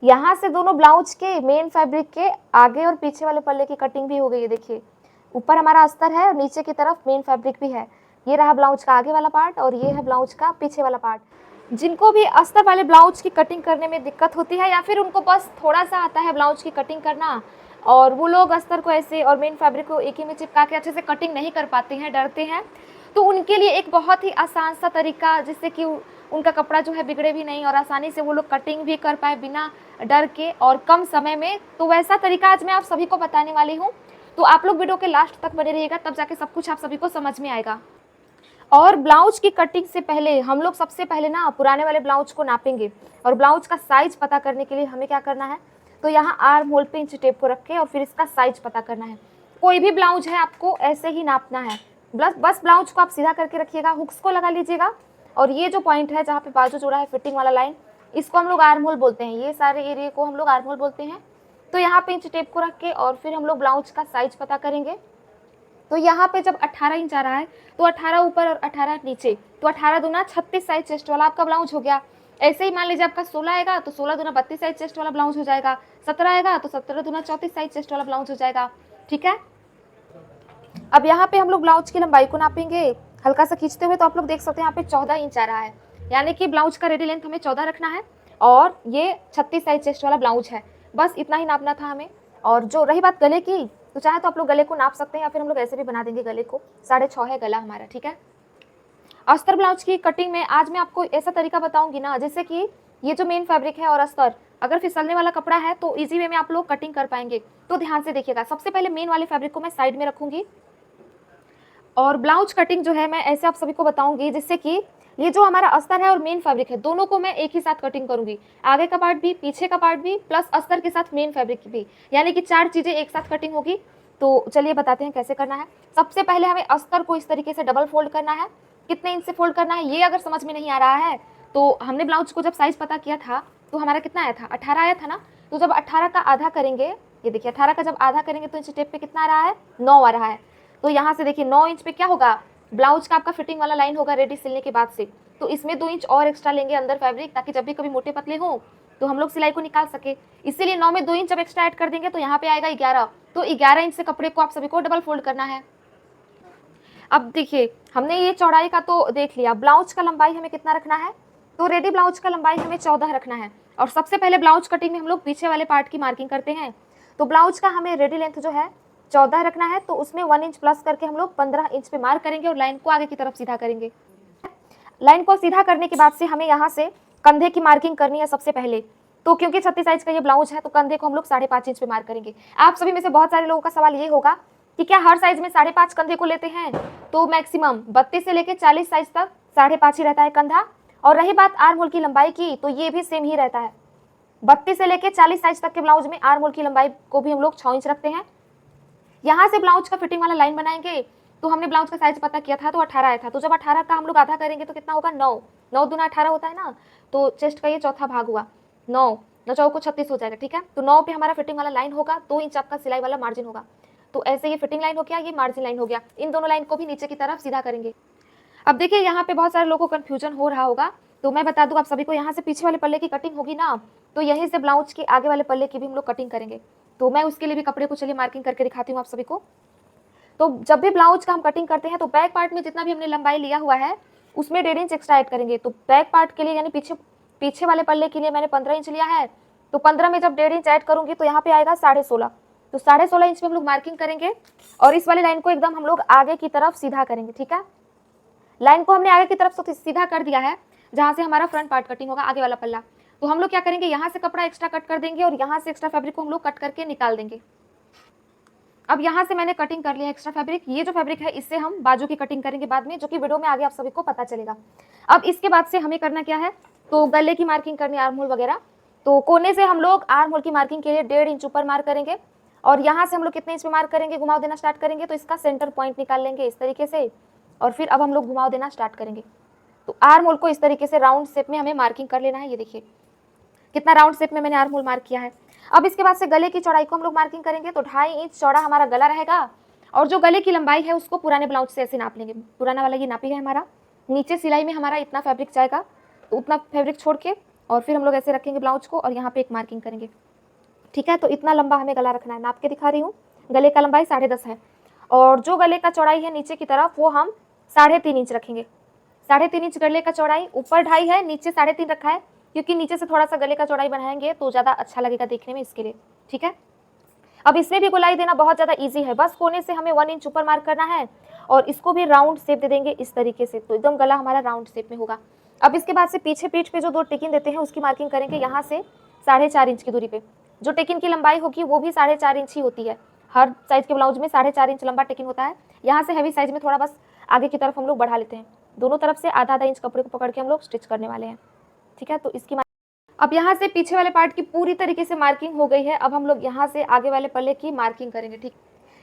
यहाँ से दोनों ब्लाउज के मेन फैब्रिक के आगे और पीछे वाले पल्ले की कटिंग भी हो गई है। देखिए ऊपर हमारा अस्तर है और नीचे की तरफ मेन फैब्रिक भी है। ये रहा ब्लाउज का आगे वाला पार्ट और ये है ब्लाउज का पीछे वाला पार्ट। जिनको भी अस्तर वाले ब्लाउज की कटिंग करने में दिक्कत होती है या फिर उनको बस थोड़ा सा आता है ब्लाउज की कटिंग करना और वो लोग अस्तर को ऐसे और मेन फैब्रिक को एक ही में चिपका के अच्छे से कटिंग नहीं कर पाते हैं, डरते हैं, तो उनके लिए एक बहुत ही आसान सा तरीका, जिससे कि उनका कपड़ा जो है बिगड़े भी नहीं और आसानी से वो लोग कटिंग भी कर पाए बिना डर के और कम समय में, तो वैसा तरीका आज मैं आप सभी को बताने वाली हूँ। तो आप लोग वीडियो के लास्ट तक बने रहिएगा, तब जाके सब कुछ आप सभी को समझ में आएगा। और ब्लाउज की कटिंग से पहले हम लोग सबसे पहले ना पुराने वाले ब्लाउज को नापेंगे और ब्लाउज का साइज पता करने के लिए हमें क्या करना है, तो यहाँ आर्म होल पे इंच टेप को रख के और फिर इसका साइज पता करना है। कोई भी ब्लाउज है आपको ऐसे ही नापना है, बस ब्लाउज को आप सीधा करके रखिएगा, हुक्स को लगा लीजिएगा और ये जो पॉइंट है जहाँ पे बाजू जोड़ा है फिटिंग वाला लाइन, इसको हम लोग आर्म होल बोलते हैं। ये सारे एरिया को हम लोग आर्म होल बोलते हैं। तो यहाँ पे इंच टेप को रख के और फिर हम लोग ब्लाउज का साइज पता करेंगे। तो यहाँ पे जब 18 इंच आ रहा है तो 18 ऊपर और 18 नीचे, तो 18 दूना 36 साइज चेस्ट वाला आपका ब्लाउज हो गया। ऐसे ही मान लीजिए आपका 16 आएगा तो 16 दूना 32 साइज चेस्ट वाला ब्लाउज हो जाएगा। 17 आएगा तो 17 दूना 34 साइज चेस्ट वाला ब्लाउज हो जाएगा। ठीक है, अब यहाँ पे हम लोग ब्लाउज की लंबाई को नापेंगे हल्का सा खींचते हुए। तो आप लोग देख सकते हैं यहाँ पे 14 इंच आ रहा है, यानी कि ब्लाउज का रेडी लेंथ हमें 14 रखना है और ये 36 साइज चेस्ट वाला ब्लाउज है। बस इतना ही नापना था हमें। और जो रही बात गले की, तो चाहे तो आप लोग गले को नाप सकते हैं या फिर हम लोग ऐसे भी बना देंगे गले को। 6.5 है गला हमारा। ठीक है, अस्तर ब्लाउज की कटिंग में आज मैं आपको ऐसा तरीका बताऊंगी ना, जैसे कि ये जो मेन फैब्रिक है और अस्तर अगर फिसलने वाला कपड़ा है तो इजी वे में आप लोग कटिंग कर पाएंगे। तो ध्यान से देखिएगा, सबसे पहले मेन वाले फैब्रिक को मैं साइड में रखूंगी और ब्लाउज कटिंग जो है मैं ऐसे आप सभी को बताऊंगी, जिससे कि ये जो हमारा अस्तर है और मेन फैब्रिक है दोनों को मैं एक ही साथ कटिंग करूंगी। आगे का पार्ट भी, पीछे का पार्ट भी, प्लस अस्तर के साथ मेन फैब्रिक भी, यानी कि 4 चीजें एक साथ कटिंग होगी। तो चलिए बताते हैं कैसे करना है। सबसे पहले हमें अस्तर को इस तरीके से डबल फोल्ड करना है। कितने इंच से फोल्ड करना है ये अगर समझ में नहीं आ रहा है, तो हमने ब्लाउज को जब साइज पता किया था तो हमारा कितना आया था, 18 आया था ना। तो जब 18 का आधा करेंगे, ये देखिए 18 का जब आधा करेंगे तो इंच टेप पे कितना आ रहा है, 9 आ रहा है। तो यहाँ से देखिए 9 इंच पे क्या होगा, ब्लाउज का आपका फिटिंग वाला लाइन होगा रेडी सिलने के बाद से। तो इसमें 2 इंच और एक्स्ट्रा लेंगे अंदर फैब्रिक, ताकि जब भी कभी मोटे पतले हो तो हम लोग सिलाई को निकाल सके। इसीलिए 9 में 2 इंच जब एक्स्ट्रा ऐड कर देंगे तो यहाँ पे आएगा 11। तो 11 इंच से कपड़े को आप सभी को डबल फोल्ड करना है। अब देखिए हमने ये चौड़ाई का तो देख लिया, ब्लाउज का लंबाई हमें कितना रखना है, तो रेडी ब्लाउज का लंबाई हमें 14 रखना है। और सबसे पहले ब्लाउज कटिंग में हम लोग पीछे वाले पार्ट की मार्किंग करते हैं। तो ब्लाउज का हमें रेडी लेंथ जो है 14 रखना है, तो उसमें 1 इंच प्लस करके हम लोग 15 इंच पे मार्क करेंगे और लाइन को आगे की तरफ सीधा करेंगे। लाइन को सीधा करने के बाद से हमें यहाँ से कंधे की मार्किंग करनी है सबसे पहले। तो क्योंकि 36 साइज का ये ब्लाउज है तो कंधे को हम लोग 5.5 इंच पे मार्क करेंगे। आप सभी में से बहुत सारे लोगों का सवाल ये होगा कि क्या हर साइज में 5.5 कंधे को लेते हैं, तो मैक्सिमम 32 से लेकर 40 साइज तक 5.5 ही रहता है कंधा। और रही बात आर्म होल की लंबाई की, तो ये भी सेम ही रहता है। 32 से लेकर 40 साइज तक के ब्लाउज में आर्म होल की लंबाई को भी हम लोग 6 इंच रखते हैं। यहाँ से ब्लाउज का फिटिंग वाला लाइन बनाएंगे। तो हमने ब्लाउज का साइज पता किया था तो 18 आया था, तो जब 18 का हम लोग आधा करेंगे तो कितना होगा, 9। 9 दूना 18 होता है ना, तो चेस्ट का ये चौथा भाग हुआ 9, 9 चौको 36 हो जाएगा। ठीक है, तो 9 पे हमारा फिटिंग वाला लाइन होगा, 2 इंच आपका सिलाई वाला मार्जिन होगा। तो ऐसे ये फिटिंग लाइन हो गया, ये मार्जिन लाइन हो गया। इन दोनों लाइन को भी नीचे की तरफ सीधा करेंगे। अब देखिए यहाँ पे बहुत सारे लोगों को कंफ्यूजन हो रहा होगा, तो मैं बता दूं आप सभी को, यहाँ से पीछे वाले पल्ले की कटिंग होगी ना, तो यहीं से ब्लाउज के आगे वाले पल्ले की भी हम लोग कटिंग करेंगे। तो मैं उसके लिए भी कपड़े को चलिए मार्किंग करके दिखाती हूँ आप सभी को। तो जब भी ब्लाउज का हम कटिंग करते हैं तो बैक पार्ट में जितना भी हमने लंबाई लिया हुआ है उसमें 1.5 इंच एक्स्ट्रा ऐड करेंगे। तो बैक पार्ट के लिए यानी पीछे वाले पल्ले के लिए मैंने 15 इंच लिया है, तो 15 में जब 1.5 इंच ऐड करूंगी तो यहाँ पे आएगा 16.5। तो 16.5 इंच में हम लोग मार्किंग करेंगे और इस वाली लाइन को एकदम हम लोग आगे की तरफ सीधा करेंगे। ठीक है, लाइन को हमने आगे की तरफ सीधा कर दिया है जहाँ से हमारा फ्रंट पार्ट कटिंग होगा, आगे वाला पल्ला। तो हम लोग क्या करेंगे, यहाँ से कपड़ा एक्स्ट्रा कट कर देंगे और यहाँ से एक्स्ट्रा फैब्रिक को हम लोग कट करके निकाल देंगे। अब यहाँ से मैंने कटिंग कर लिया एक्स्ट्रा फैब्रिक। ये जो फैब्रिक है इससे हम बाजू की कटिंग करेंगे बाद में, जो कि वीडियो में आगे आप सभी को पता चलेगा। अब इसके बाद से हमें करना क्या है, तो गले की मार्किंग करनी, आर्म होल वगैरह। तो कोने से हम लोग आर्म होल की मार्किंग के लिए 1.5 इंच ऊपर मार्क करेंगे और यहाँ से हम लोग कितने इंच पे मार्क करेंगे, घुमाव देना स्टार्ट करेंगे। तो इसका सेंटर पॉइंट निकाल लेंगे इस तरीके से और फिर अब हम लोग घुमाव देना स्टार्ट करेंगे। तो आर्म होल को इस तरीके से राउंड शेप में हमें मार्किंग कर लेना है। ये देखिए कितना राउंड शेप में मैंने आर्म होल मार्क किया है। अब इसके बाद से गले की चौड़ाई को हम लोग मार्किंग करेंगे। तो 2.5 इंच चौड़ा हमारा गला रहेगा और जो गले की लंबाई है उसको पुराने ब्लाउज से ऐसे नाप लेंगे। पुराना वाला ये नापी है हमारा, नीचे सिलाई में हमारा इतना फैब्रिक जाएगा, तो उतना फैब्रिक छोड़ के और फिर हम लोग ऐसे रखेंगे ब्लाउज को और यहाँ पे एक मार्किंग करेंगे। ठीक है, तो इतना लंबा हमें गला रखना है। नाप के दिखा रही हूँ, गले का लंबाई 10.5 है और जो गले का चौड़ाई है नीचे की तरफ वो हम 3.5 इंच रखेंगे। 3.5 इंच गले का चौड़ाई, ऊपर 2.5 है, नीचे 3.5 रखा है, क्योंकि नीचे से थोड़ा सा गले का चौड़ाई बढ़ाएंगे तो ज़्यादा अच्छा लगेगा देखने में, इसके लिए। ठीक है, अब इसमें भी गोलाई देना बहुत ज़्यादा ईजी है, बस कोने से हमें 1 इंच ऊपर मार्क करना है और इसको भी राउंड शेप दे देंगे इस तरीके से, तो एकदम गला हमारा राउंड शेप में होगा। अब इसके बाद से पीछे पीठ पे जो 2 टिकिन देते हैं उसकी मार्किंग करेंगे यहाँ से 4.5 इंच की दूरी पे। जो टिकिन की लंबाई होगी वो भी 4.5 इंच ही होती है, हर साइज के ब्लाउज में 4.5 इंच लंबा टिकिन होता है। यहाँ से हैवी साइज में थोड़ा बस आगे की तरफ हम लोग बढ़ा लेते हैं, दोनों तरफ से आधा इंच कपड़े को पकड़ के हम लोग स्टिच करने वाले हैं। ठीक है, तो इसकी अब यहाँ से पीछे वाले पार्ट की पूरी तरीके से मार्किंग हो गई है। अब हम लोग यहाँ से आगे वाले पल्ले की मार्किंग करेंगे। ठीक,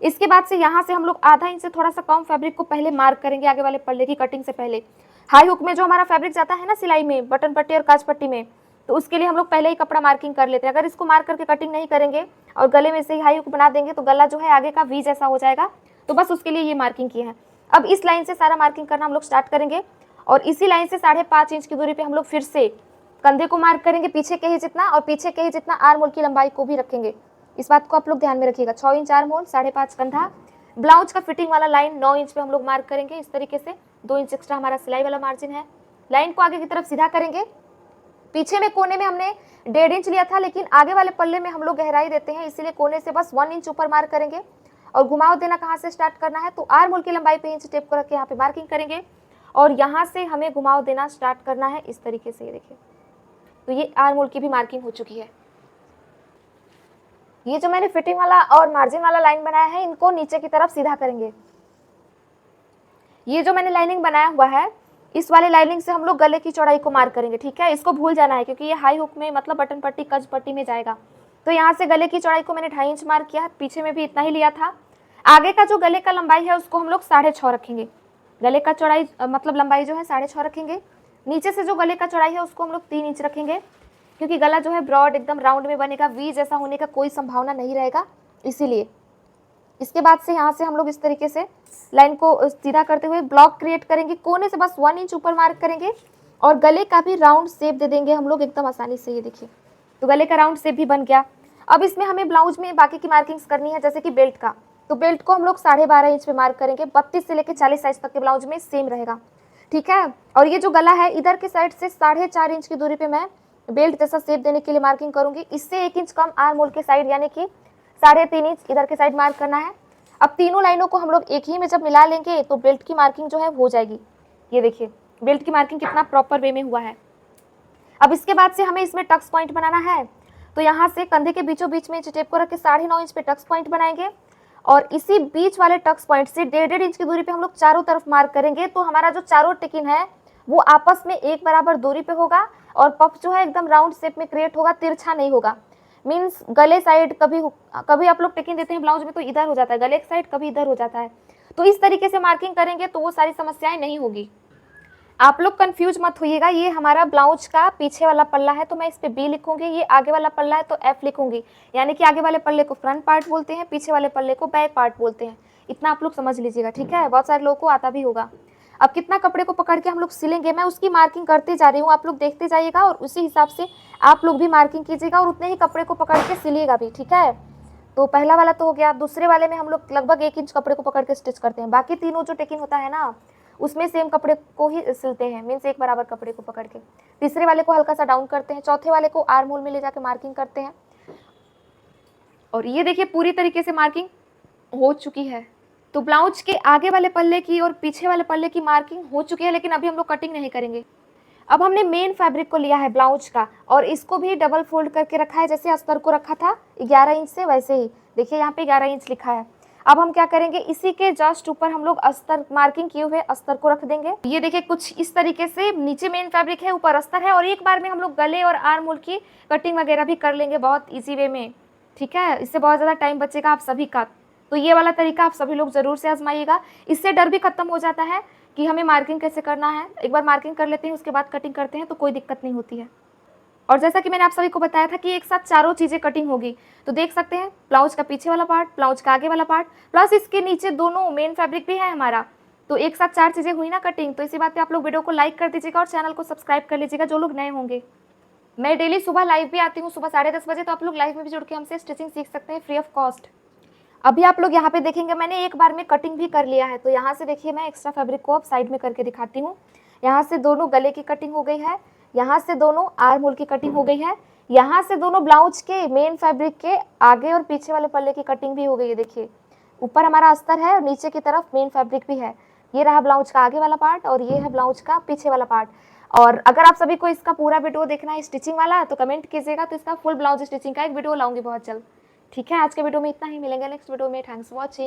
इसके बाद से यहाँ से हम लोग आधा इंच से थोड़ा सा कम फैब्रिक को पहले मार्क करेंगे आगे वाले पल्ले की कटिंग से पहले। हाई हुक में जो हमारा फैब्रिक जाता है ना सिलाई में, बटन पट्टी और काज पट्टी में, तो उसके लिए हम लोग पहले ही कपड़ा मार्किंग कर लेते हैं। अगर इसको मार्क करके कटिंग नहीं करेंगे और गले में से ही हाई हुक बना देंगे तो गला जो है आगे का वी जैसा हो जाएगा, तो बस उसके लिए ये मार्किंग की है। अब इस लाइन से सारा मार्किंग करना हम लोग स्टार्ट करेंगे और इसी लाइन से 5.5 इंच की दूरी पे हम लोग फिर से कंधे को मार्क करेंगे पीछे के ही जितना, और पीछे के ही जितना आर्म होल की लंबाई को भी रखेंगे। इस बात को आप लोग ध्यान में रखिएगा। 6 इंच आर्म होल, 5.5 कंधा। ब्लाउज का फिटिंग वाला लाइन 9 इंच पे हम लोग मार्क करेंगे इस तरीके से। 2 इंच एक्स्ट्रा हमारा सिलाई वाला मार्जिन है। लाइन को आगे की तरफ सीधा करेंगे। पीछे में कोने में हमने 1.5 इंच लिया था, लेकिन आगे वाले पल्ले में हम लोग गहराई देते हैं, इसीलिए कोने से बस 1 इंच ऊपर मार्क करेंगे। और घुमाव देना कहाँ से स्टार्ट करना है, तो आर्म होल की लंबाई पे इंच टेप को रख के यहाँ पे मार्किंग करेंगे और यहाँ से हमें घुमाव देना स्टार्ट करना है इस तरीके से। ये देखिए, तो ये आर्म होल की भी मार्किंग हो चुकी है। ये जो मैंने फिटिंग वाला और मार्जिन वाला लाइन बनाया है, इनको नीचे की तरफ सीधा करेंगे। ये जो मैंने लाइनिंग बनाया हुआ है, इस वाले लाइनिंग से हम लोग गले की चौड़ाई को मार्क करेंगे। ठीक है, इसको भूल जाना है क्योंकि ये हाई हुक में मतलब बटन पट्टी कज पट्टी में जाएगा। तो यहाँ से गले की चौड़ाई को मैंने 2.5 इंच मार्क किया, पीछे में भी इतना ही लिया था। आगे का जो गले का लंबाई है उसको हम लोग 6.5 रखेंगे। गले का चौड़ाई मतलब लंबाई जो है 6.5 रखेंगे। नीचे से जो गले का चौड़ाई है उसको हम लोग 3 इंच रखेंगे, क्योंकि गला जो है ब्रॉड एकदम राउंड में बनेगा, वी जैसा होने का कोई संभावना नहीं रहेगा, इसीलिए। इसके बाद से यहाँ से हम लोग इस तरीके से लाइन को सीधा करते हुए ब्लॉक क्रिएट करेंगे। कोने से बस 1 इंच ऊपर मार्क करेंगे और गले का भी राउंड शेप दे देंगे हम लोग एकदम आसानी से। ये देखिए, तो गले का राउंड शेप भी बन गया। अब इसमें हमें ब्लाउज में बाकी की मार्किंग्स करनी है, जैसे कि बेल्ट का। तो बेल्ट को हम लोग 12.5 इंच पे मार्क करेंगे। 32 से लेकर 40 साइज तक के ब्लाउज में सेम रहेगा। ठीक है, और ये जो गला है इधर के साइड से 4.5 इंच की दूरी पे मैं बेल्ट जैसा शेप देने के लिए मार्किंग करूंगी। इससे 1 इंच कम आर्म होल के साइड यानी कि 3.5 इंच इधर के साइड मार्क करना है। अब तीनों लाइनों को हम लोग एक ही में जब मिला लेंगे तो बेल्ट की मार्किंग जो है हो जाएगी। ये देखिए, बेल्ट की मार्किंग कितना प्रॉपर वे में हुआ है। अब इसके बाद से हमें इसमें टक्स पॉइंट बनाना है, तो यहाँ से कंधे के बीचों बीच में टेप को रख के 9.5 इंच पे टक्स पॉइंट बनाएंगे और इसी बीच वाले टक्स पॉइंट से 1.5 इंच की दूरी पे हम लोग चारों तरफ मार्क करेंगे। तो हमारा जो चारों टिकिन है वो आपस में एक बराबर दूरी पे होगा और पफ जो है एकदम राउंड शेप में क्रिएट होगा, तिरछा नहीं होगा। मीन्स गले साइड कभी आप लोग टिकिन देते हैं ब्लाउज में तो इधर हो जाता है गले की साइड, कभी इधर हो जाता है। तो इस तरीके से मार्किंग करेंगे तो वो सारी समस्याएं नहीं होगी। आप लोग कंफ्यूज मत होइएगा। ये हमारा ब्लाउज का पीछे वाला पल्ला है तो मैं इस पे बी लिखूंगी, ये आगे वाला पल्ला है तो एफ लिखूंगी। यानी कि आगे वाले पल्ले को फ्रंट पार्ट बोलते हैं, पीछे वाले पल्ले को बैक पार्ट बोलते हैं। इतना आप लोग समझ लीजिएगा। ठीक है, बहुत सारे लोगों को आता भी होगा। अब कितना कपड़े को पकड़ के हम लोग सिलेंगे, मैं उसकी मार्किंग करते जा रही हूँ, आप लोग देखते जाइएगा और उसी हिसाब से आप लोग भी मार्किंग कीजिएगा और उतने ही कपड़े को पकड़ के सिलिएगा भी। ठीक है, तो पहला वाला तो हो गया। दूसरे वाले में हम लोग लगभग 1 इंच कपड़े को पकड़ के स्टिच करते हैं। बाकी तीनों जो टेकिंग होता है ना उसमें सेम कपड़े को ही सिलते हैं, मीन्स एक बराबर कपड़े को पकड़ के। तीसरे वाले को हल्का सा डाउन करते हैं, चौथे वाले को आर्म होल में ले जाके मार्किंग करते हैं। और ये देखिए पूरी तरीके से मार्किंग हो चुकी है। तो ब्लाउज के आगे वाले पल्ले की और पीछे वाले पल्ले की मार्किंग हो चुकी है, लेकिन अभी हम लोग कटिंग नहीं करेंगे। अब हमने मेन फैब्रिक को लिया है ब्लाउज का और इसको भी डबल फोल्ड करके रखा है, जैसे अस्तर को रखा था 11 इंच से, वैसे ही देखिए यहाँ पे 11 इंच लिखा है। अब हम क्या करेंगे, इसी के जस्ट ऊपर हम लोग अस्तर मार्किंग किए हुए अस्तर को रख देंगे। ये देखिए कुछ इस तरीके से, नीचे मेन फैब्रिक है, ऊपर अस्तर है और एक बार में हम लोग गले और आर्म होल की कटिंग वगैरह भी कर लेंगे बहुत ईजी वे में। ठीक है, इससे बहुत ज़्यादा टाइम बचेगा आप सभी का। तो ये वाला तरीका आप सभी लोग ज़रूर से आजमाइएगा, इससे डर भी खत्म हो जाता है कि हमें मार्किंग कैसे करना है। एक बार मार्किंग कर लेते हैं उसके बाद कटिंग करते हैं तो कोई दिक्कत नहीं होती है। और जैसा कि मैंने आप सभी को बताया था कि एक साथ चारों चीज़ें कटिंग होगी, तो देख सकते हैं ब्लाउज का पीछे वाला पार्ट, ब्लाउज का आगे वाला पार्ट, प्लस इसके नीचे दोनों मेन फैब्रिक भी है हमारा। तो एक साथ 4 चीज़ें हुई ना कटिंग। तो इसी बात पे आप लोग वीडियो को लाइक कर दीजिएगा और चैनल को सब्सक्राइब कर लीजिएगा जो लोग नए होंगे। मैं डेली सुबह लाइव भी आती हूँ, सुबह 10:30 बजे, तो आप लोग लाइव में भी जुड़ के हमसे स्टिचिंग सीख सकते हैं फ्री ऑफ कॉस्ट। अभी आप लोग यहाँ पे देखेंगे मैंने एक बार में कटिंग भी कर लिया है। तो यहाँ से देखिए मैं एक्स्ट्रा फैब्रिक को अब साइड में करके दिखाती हूँ। यहाँ से दोनों गले की कटिंग हो गई है, यहाँ से दोनों आर्म होल की कटिंग हो गई है, यहाँ से दोनों ब्लाउज के मेन फैब्रिक के आगे और पीछे वाले पल्ले की कटिंग भी हो गई है। देखिए ऊपर हमारा अस्तर है और नीचे की तरफ मेन फैब्रिक भी है। ये रहा ब्लाउज का आगे वाला पार्ट और ये है ब्लाउज का पीछे वाला पार्ट। और अगर आप सभी को इसका पूरा वीडियो देखना है स्टिचिंग वाला तो कमेंट कीजिएगा, तो इसका फुल ब्लाउज स्टिचिंग का एक वीडियो लाऊंगी बहुत जल्द। ठीक है, आज के वीडियो में इतना ही, मिलेंगे नेक्स्ट वीडियो में। Thanks for watching.